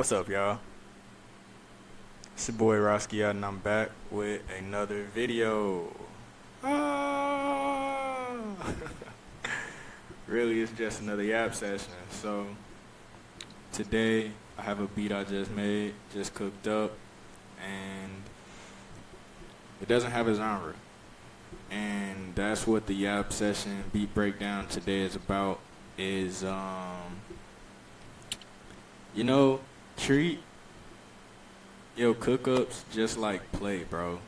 What's up, y'all? It's your boy Raasquiat, and I'm back with another video. Ah! Really, it's just another yap session. So, today, I have a beat I just made, just cooked up, and it doesn't have a genre. And that's what the yap session beat breakdown today is about, is, you know, treat your cook-ups just like play, bro.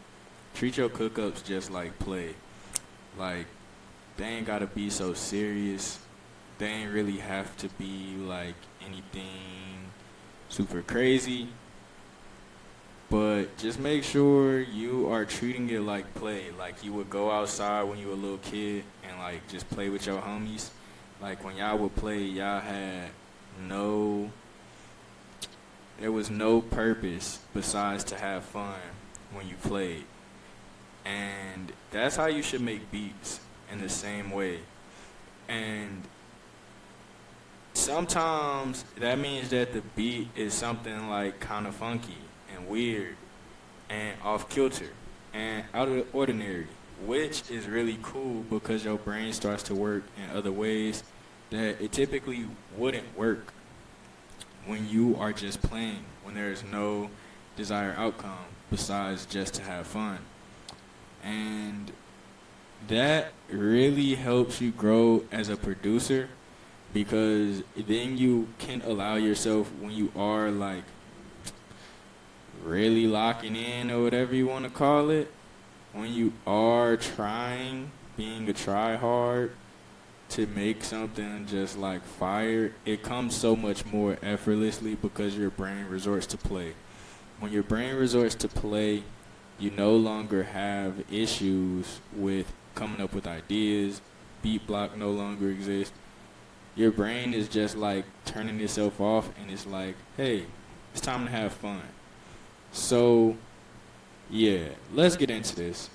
Treat your cook-ups just like play. Like, they ain't gotta be so serious. They ain't really have to be like anything super crazy. But just make sure you are treating it like play. Like you would go outside when you were a little kid and like just play with your homies. Like when y'all would play, y'all had no there was no purpose besides to have fun when you played. And that's how you should make beats in the same way. And sometimes that means that the beat is something like kind of funky and weird and off kilter and out of the ordinary, which is really cool because your brain starts to work in other ways that it typically wouldn't work when you are just playing, when there's no desired outcome besides just to have fun. And that really helps you grow as a producer because then you can allow yourself when you are like really locking in or whatever you want to call it, when you are trying, being a try hard to make something just like fire, it comes so much more effortlessly because your brain resorts to play. When your brain resorts to play, you no longer have issues with coming up with ideas. Beat block no longer exists. Your brain is just like turning itself off and it's like, hey, it's time to have fun. So, yeah, let's get into this.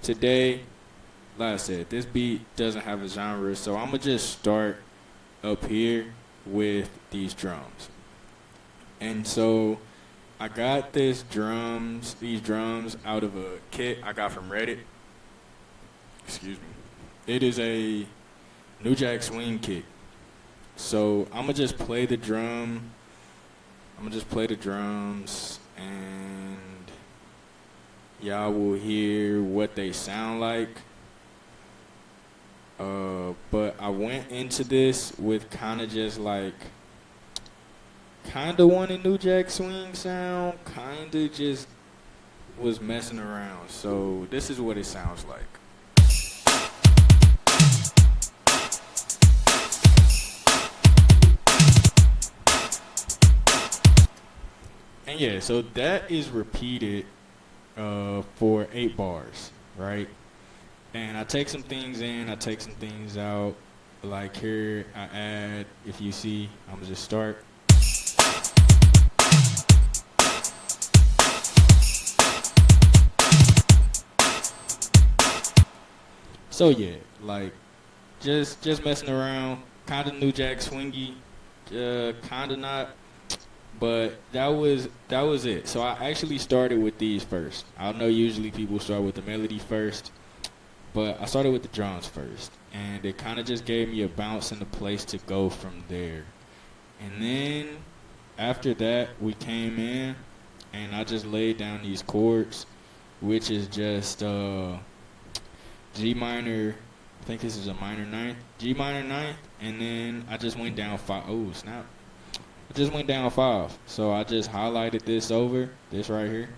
Today, like I said, this beat doesn't have a genre, so I'm going to just start up here with these drums. And so I got these drums out of a kit I got from Reddit. Excuse me. It is a New Jack Swing kit. So I'm gonna just play the drum. I'm gonna just play the drums, and y'all will hear what they sound like. But I went into this with kind of just like, kind of wanted New Jack Swing sound, kind of just was messing around. So this is what it sounds like. And yeah, so that is repeated for 8 bars, right? And I take some things in, I take some things out. Like here, I add, if you see, I'm gonna just start. So yeah, like just messing around, kind of New Jack Swingy, kind of not. But that was it. So I actually started with these first. I know usually people start with the melody first, but I started with the drums first, and it kind of just gave me a bounce and a place to go from there. And then after that, we came in, and I just laid down these chords, which is just G minor. I think this is a minor ninth, G minor ninth, and then I just went down five. Oh snap! I just went down five. So I just highlighted this over, this right here,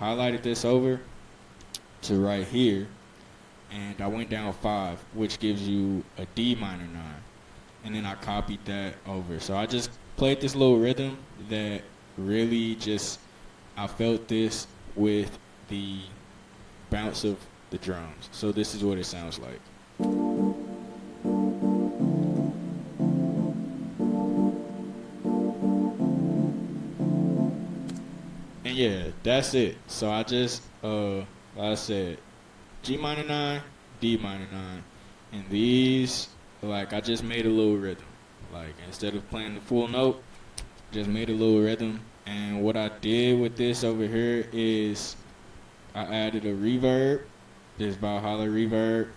highlighted this over to right here, and I went down five, which gives you a D minor nine. And then I copied that over. So I just played this little rhythm that really just, I felt this with the bounce of the drums. So this is what it sounds like. And yeah, that's it. So I just, like I said, G minor 9, D minor 9. And these, like, I just made a little rhythm. Like, instead of playing the full note, just made a little rhythm. And what I did with this over here is I added a reverb, this Valhalla reverb,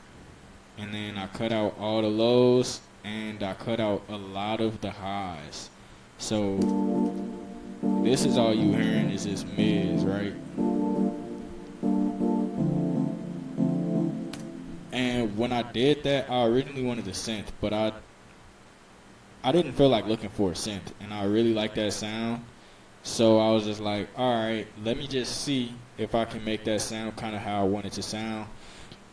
and then I cut out all the lows and I cut out a lot of the highs. So this is all you hearing is this mids, right? And when I did that, I originally wanted a synth, but I didn't feel like looking for a synth, and I really like that sound. So I was just like, all right, let me just see if I can make that sound kind of how I want it to sound.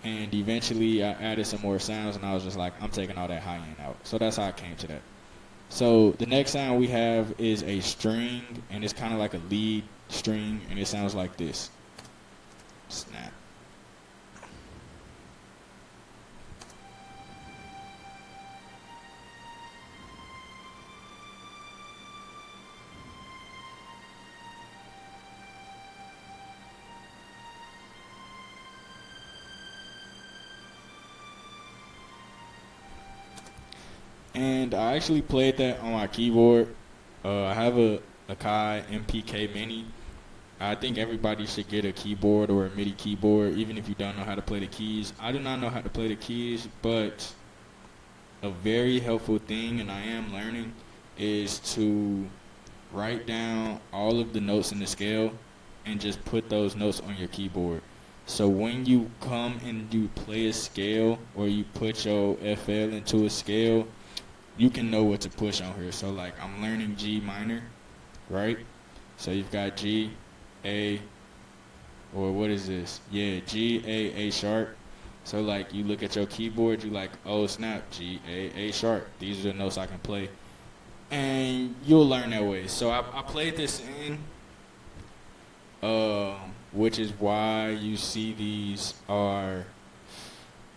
And eventually I added some more sounds, and I was just like, I'm taking all that high end out. So that's how I came to that. So the next sound we have is a string, and it's kind of like a lead string, and it sounds like this. Snap. And I actually played that on my keyboard. I have a Akai MPK Mini. I think everybody should get a keyboard or a MIDI keyboard, even if you don't know how to play the keys. I do not know how to play the keys, but a very helpful thing, and I am learning, is to write down all of the notes in the scale and just put those notes on your keyboard. So when you come and you play a scale or you put your FL into a scale, you can know what to push on here. So like I'm learning G minor, right? So you've got G, A, or what is this? Yeah, G, A sharp. So like you look at your keyboard, you like, oh snap, G, A sharp. These are the notes I can play. And you'll learn that way. So I played this in, which is why you see these are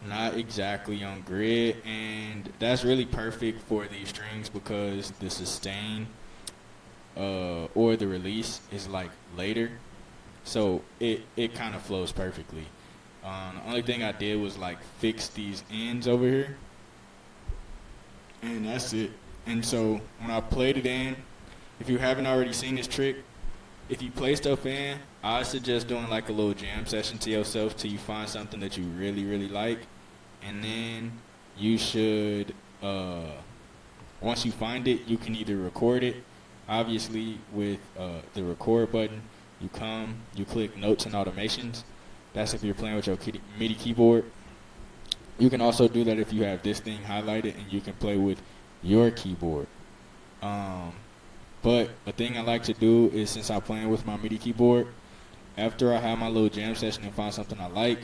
not exactly on grid, and that's really perfect for these strings because the sustain or the release is like later, so it kind of flows perfectly. The only thing I did was like fix these ends over here, and that's it. And so when I played it in, if you haven't already seen this trick, if you play stuff in, I suggest doing like a little jam session to yourself till you find something that you really, really like. And then you should, once you find it, you can either record it. Obviously, with the record button, you click notes and automations. That's if you're playing with your MIDI keyboard. You can also do that if you have this thing highlighted and you can play with your keyboard. But a thing I like to do is, since I'm playing with my MIDI keyboard, after I have my little jam session and find something I like,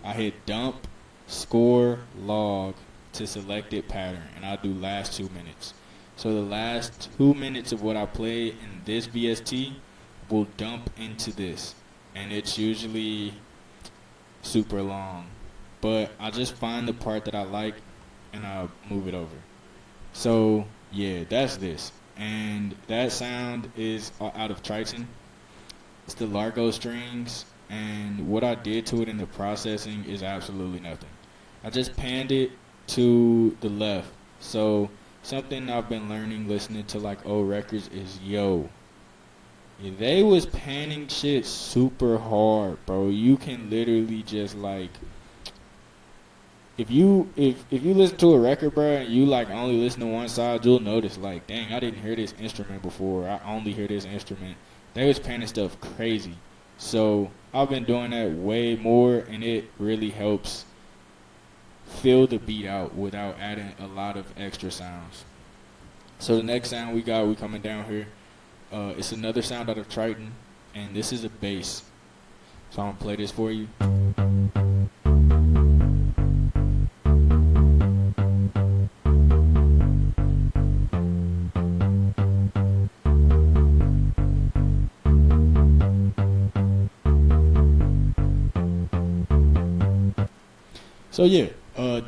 I hit dump, score, log to selected pattern, and I'll do last 2 minutes. So the last 2 minutes of what I play in this VST will dump into this, and it's usually super long. But I just find the part that I like and I'll move it over. So yeah, that's this. And that sound is out of Triton. It's the Largo strings, and what I did to it in the processing is absolutely nothing. I just panned it to the left. So something I've been learning listening to like old records is, they was panning shit super hard, bro. You can literally just like, if you listen to a record, bro, and you like only listen to one side, you'll notice like, dang, I didn't hear this instrument before. I only hear this instrument. They was panning stuff crazy. So I've been doing that way more, and it really helps fill the beat out without adding a lot of extra sounds. So the next sound we coming down here, it's another sound out of Triton, and this is a bass. So I'm gonna play this for you. So yeah,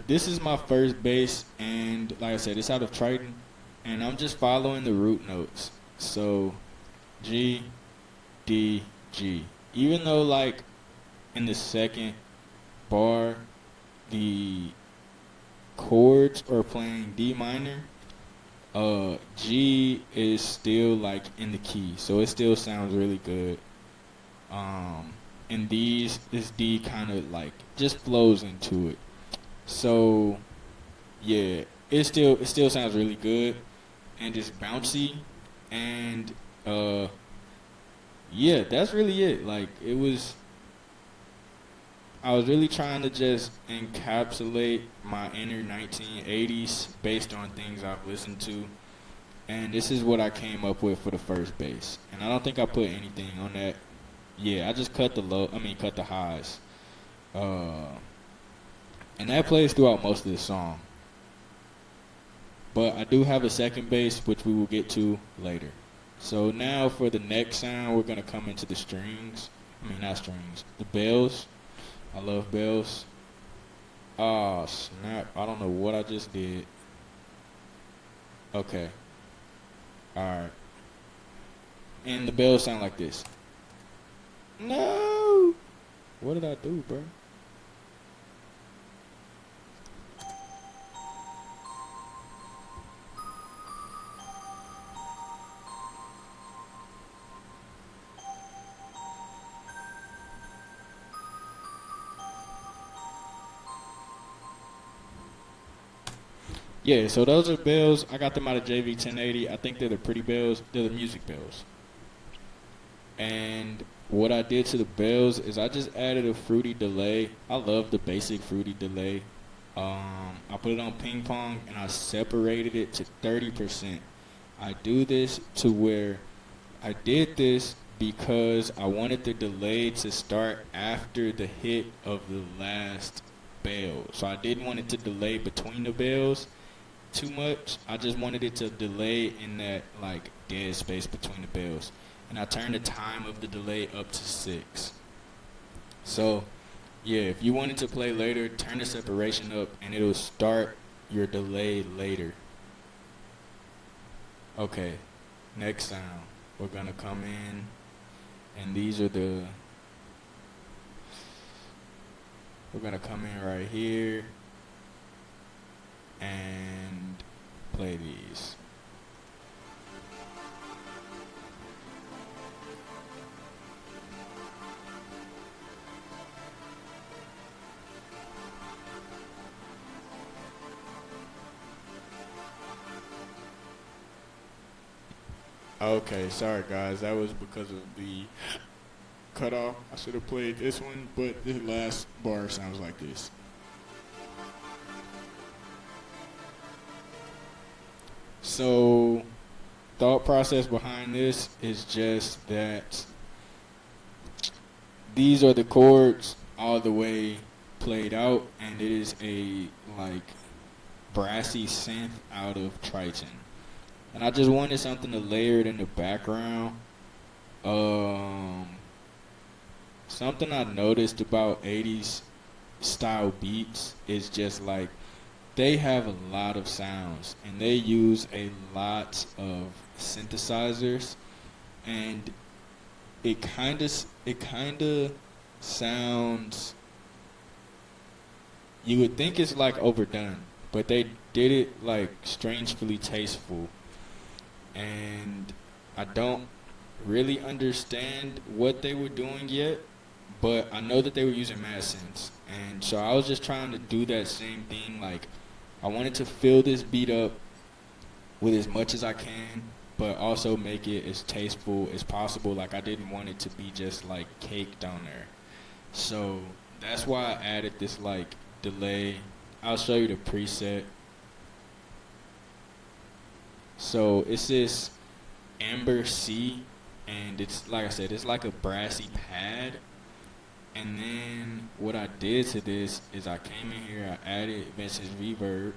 this is my first bass, and like I said, it's out of Triton, and I'm just following the root notes. So G, D, G. Even though like in the second bar, the chords are playing D minor, G is still like in the key, so it still sounds really good. And these this D kind of like just flows into it. So yeah, it still sounds really good and just bouncy. And uh yeah, that's really it. Like it was I was really trying to just encapsulate my inner 1980s based on things I've listened to. And this is what I came up with for the first bass. And I don't think I put anything on that. Yeah, I just cut the highs. Uh, and that plays throughout most of the song. But I do have a second bass, which we will get to later. So now for the next sound, we're going to come into the strings. I mean, not strings, the bells. I love bells. Ah, snap. I don't know what I just did. Okay. Alright. And the bells sound like this. No! What did I do, bro? Yeah, so those are bells. I got them out of JV 1080. I think they're the pretty bells. They're the music bells. And what I did to the bells is I just added a fruity delay. I love the basic fruity delay. I put it on ping pong and I separated it to 30%. I do this to where I did this because I wanted the delay to start after the hit of the last bell. So I didn't want it to delay between the bells too much. I just wanted it to delay in that like dead space between the bells. And I turned the time of the delay up to 6. So yeah, if you wanted to play later, turn the separation up and it'll start your delay later. Okay, next sound. We're gonna come in and we're gonna come in right here and play these. Okay, sorry guys, that was because of the cutoff. I should have played this one, but the last bar sounds like this. So, thought process behind this is just that these are the chords all the way played out, and it is a like brassy synth out of Triton. And I just wanted something to layer it in the background. Um, Something I noticed about 80s style beats is just like they have a lot of sounds and they use a lot of synthesizers, and it kind of sounds, you would think it's like overdone, but they did it like strangely tasteful. And I don't really understand what they were doing yet, but I know that they were using mad synths, and so I was just trying to do that same thing. Like I wanted to fill this beat up with as much as I can, but also make it as tasteful as possible. Like I didn't want it to be just like caked on there. So that's why I added this like delay. I'll show you the preset. So it's this Amber C, and it's like I said, it's like a brassy pad. And then what I did to this is I came in here, I added vintage reverb,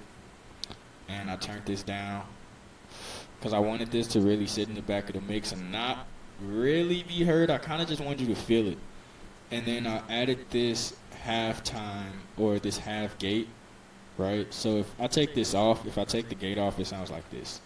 and I turned this down because I wanted this to really sit in the back of the mix and not really be heard. I kind of just wanted you to feel it. And then I added this half time or this half gate, right? So if I take this off, if I take the gate off, it sounds like this.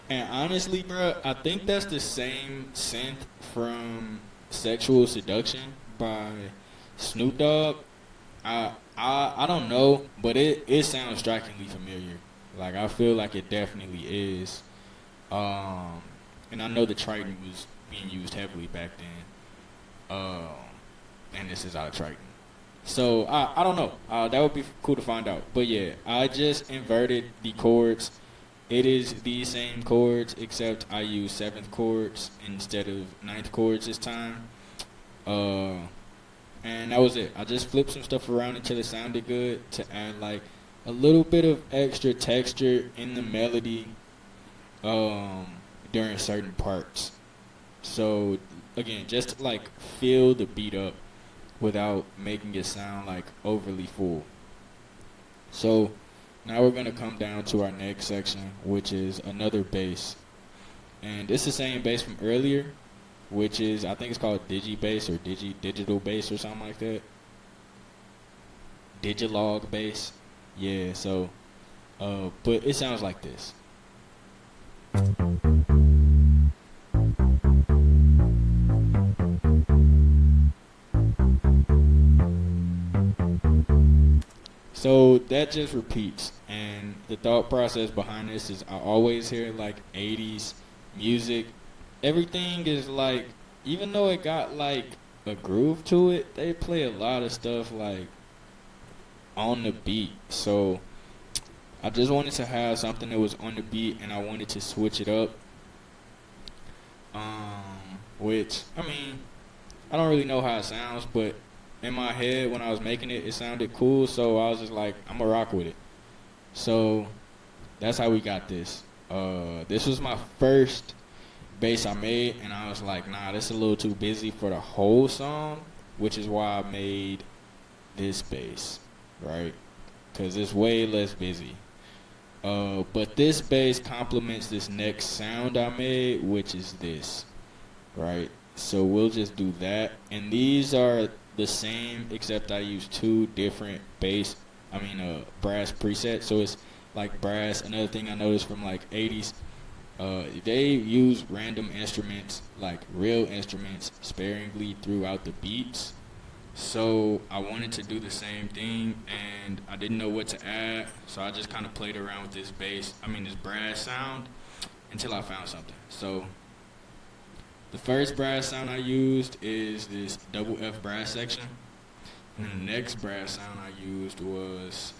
And honestly, bro, I think that's the same synth from "Sexual Seduction" by Snoop Dogg. I don't know, but it sounds strikingly familiar. Like I feel like it definitely is. Um, and I know the Triton was being used heavily back then. And this is out of Triton. So I don't know. That would be cool to find out. But yeah, I just inverted the chords. It is the same chords except I use seventh chords instead of ninth chords this time. Uh, and that was it. I just flipped some stuff around until it sounded good to add like a little bit of extra texture in the melody um, during certain parts. So again, just to, like fill the beat up without making it sound like overly full. So now we're gonna come down to our next section, which is another bass, and it's the same bass from earlier, which is I think it's called digi bass or digital bass or something like that. Digilog bass, yeah. So, but it sounds like this. So that just repeats, and the thought process behind this is I always hear like '80s music. Everything is like, even though it got like a groove to it, they play a lot of stuff like on the beat. So I just wanted to have something that was on the beat, and I wanted to switch it up. Which I mean, I don't really know how it sounds, but in my head when I was making it, it sounded cool. So I was just like, I'm gonna rock with it. So that's how we got this. This was my first bass I made, and I was like, nah, this is a little too busy for the whole song, which is why I made this bass, right? Because it's way less busy. But this bass complements this next sound I made, which is this, right? So we'll just do that. And these are the same, except I use two different brass presets. So it's like brass. Another thing I noticed from like '80s, they use random instruments, like real instruments, sparingly throughout the beats. So I wanted to do the same thing, and I didn't know what to add. So I just kind of played around with this brass sound, until I found something. So the first brass sound I used is this double F brass section. And then the next brass sound I used was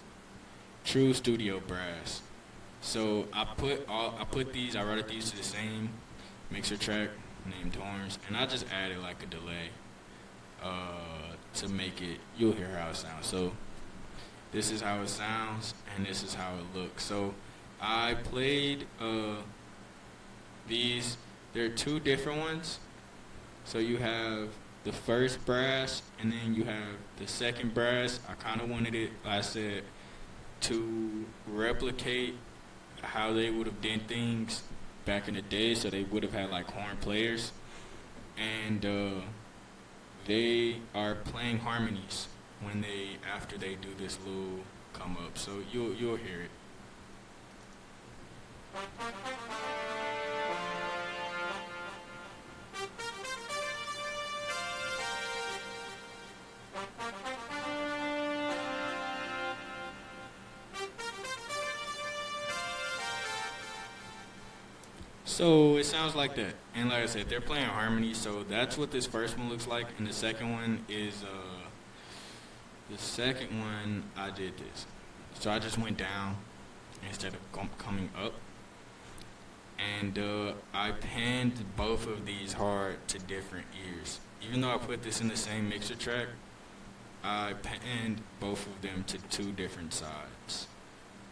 true studio brass. So I routed these to the same mixer track named horns, and I just added like a delay to make it, you'll hear how it sounds. So this is how it sounds, and this is how it looks. So I played these, there are two different ones. So you have the first brass, and then you have the second brass. I kind of wanted it, like I said, to replicate how they would have done things back in the day. So they would have had like horn players, and they are playing harmonies after they do this little come up. So you'll hear it. So it sounds like that. And like I said, they're playing harmony, so that's what this first one looks like. And the second one is, I did this. So I just went down instead of coming up. And I panned both of these hard to different ears. Even though I put this in the same mixer track, I panned both of them to two different sides.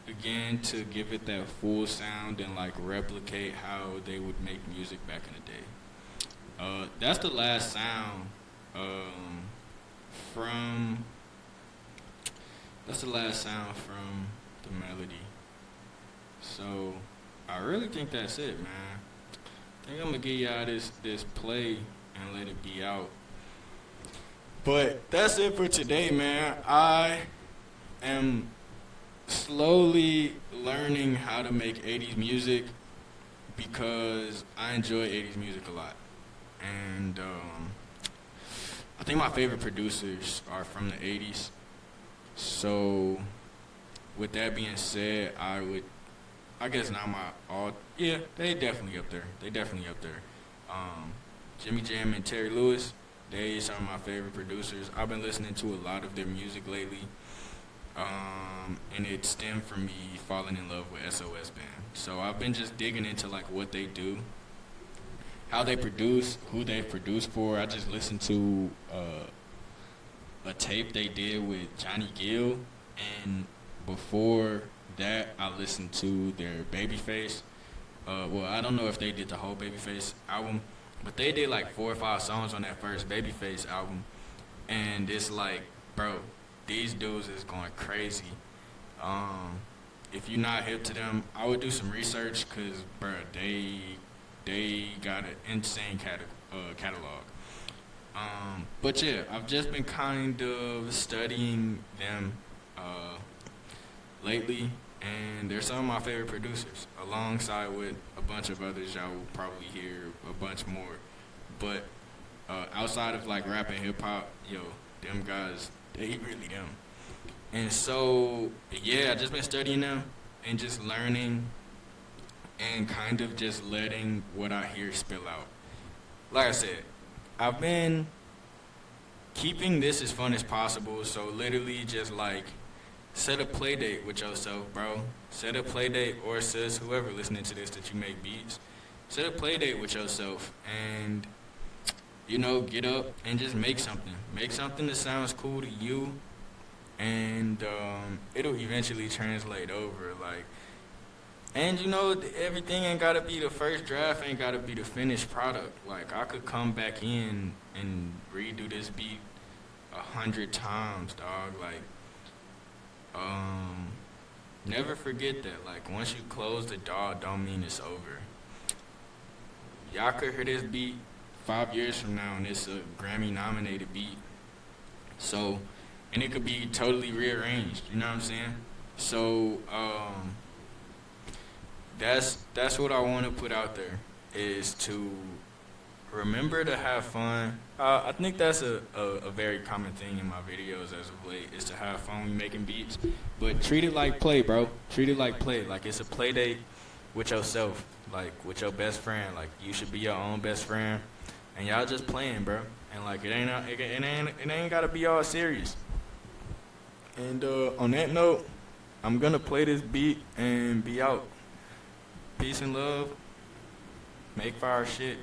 Again, to give it that full sound and like replicate how they would make music back in the day. That's the last sound from. That's the last sound from the melody. So I really think that's it, man. I think I'm gonna give y'all this play and let it be out. But that's it for today, man. I am slowly learning how to make '80s music. because I enjoy 80s music a lot. And I think my favorite producers are from the 80s. So, with that being said, I guess not my all, yeah, they definitely up there. They definitely up there. Um, Jimmy Jam and Terry Lewis, they some of my favorite producers. I've been listening to a lot of their music lately, and it stemmed from me falling in love with SOS Band. So I've been just digging into like what they do, how they produce, who they produce for. I just listened to a tape they did with Johnny Gill, and before that, I listened to their Babyface. Well, I don't know if they did the whole Babyface album, but they did like 4 or 5 songs on that first Babyface album, and it's like, bro, these dudes is going crazy. Um, if you're not hip to them, I would do some research, cause bro, they got an insane catalog. But yeah, I've just been kind of studying them lately, and they're some of my favorite producers, alongside with a bunch of others y'all will probably hear a bunch more. But outside of like rap and hip hop, yo, them guys, they really them. And so, yeah, I just been studying them and just learning and kind of just letting what I hear spill out. Like I said, I've been keeping this as fun as possible, so literally just like set a play date with yourself, bro. Set a play date, or sis, whoever listening to this that you make beats. Set a play date with yourself and, get up and just make something. Make something that sounds cool to you, and it'll eventually translate over. Like, and everything ain't gotta be the first draft, ain't gotta be the finished product. Like, I could come back in and redo this beat 100 times, dog. Like, um, never forget that. Like, once you close the door, don't mean it's over. Y'all could hear this beat 5 years from now, and it's a Grammy nominated beat. So, and it could be totally rearranged. You know what I'm saying? So, that's what I want to put out there, is to remember to have fun. I think that's a very common thing in my videos as of late, is to have fun when making beats. But treat it like play, bro. Treat it like play. Like, it's a play date with yourself, like with your best friend. Like, you should be your own best friend, and y'all just playing, bro. And like, it ain't gotta be all serious. And on that note, I'm gonna play this beat and be out. Peace and love. Make fire shit.